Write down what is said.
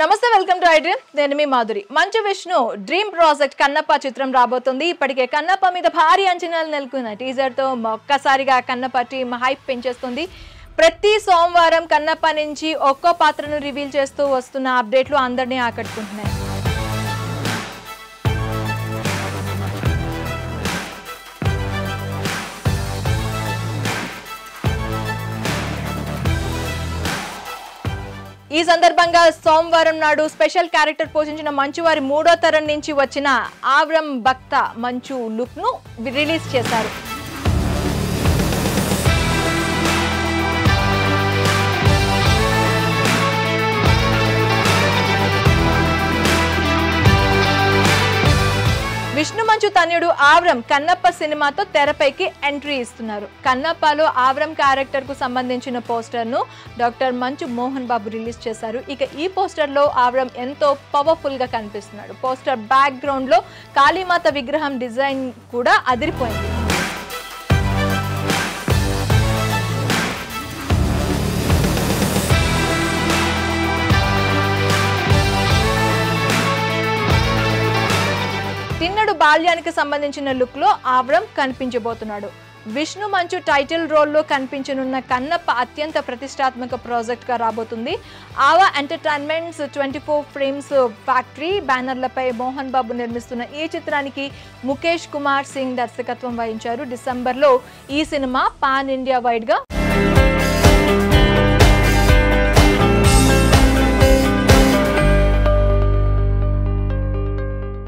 నమస్తే welcome to iDream నేను మీ Madhuri Manchu Vishnu dream project Kannappa చిత్రం రాబోతుంది ఇప్పటికే కన్నప్ప మీద భారీ అంచనాలు నెలకొన్నాయి టీజర్ తో ఒక్కసారిగా కన్నప్ప టీమ్ హైప్ పెంచేస్తుంది ప్రతి సోమవారం కన్నప్ప నుంచి ఒక్కో పాత్రను రివీల్ చేస్తూ వస్తున్న అప్డేట్లు అందరినీ ఆకట్టుకుంటున్నాయి ఈ సందర్భంగా సోమవారం నాడు స్పెషల్ క్యారెక్టర్ పోషించిన మంచు వారి 3వ తరం నుంచి వచ్చిన ఆవ్రం భక్త మంచు లుక్ ను రిలీజ్ చేశారు విష్ణు మంచు తన్యుడు ఆవ్రం కన్నప్ప సినిమాతో తెరపైకి ఎంట్రీ ఇస్తున్నారు కన్నప్పలో ఆవ్రం క్యారెక్టర్ కు సంబంధించిన పోస్టర్ ను డాక్టర్ మంచు మోహన్ బాబు రిలీజ్ చేశారు ఇక ఈ పోస్టర్ లో ఆవ్రం ఎంతో పవర్ఫుల్ గా కనిపిస్తున్నాడు పోస్టర్ బ్యాక్ గ్రౌండ్ లో కాళీమాత విగ్రహం డిజైన్ కూడా అదిరిపోయింది తిన్నడు బాల్యానికి సంబంధించిన లుక్ లో ఆవ్రం కనిపించబోతున్నాడు విష్ణు మంచు టైటిల్ రోల్లో కనిపించనున్న కన్నప్ప అత్యంత ప్రతిష్టాత్మక ప్రాజెక్ట్ గా రాబోతుంది ఆవా entertainments 24 frames factory బ్యానర్లపై Mohan Babu నిర్మిస్తున్న ఈ చిత్రానికి ముఖేష్ కుమార్ సింగ్ దర్శకత్వం వహించారు డిసెంబర్లో ఈ సినిమా పాన్ ఇండియా వైడ్ గా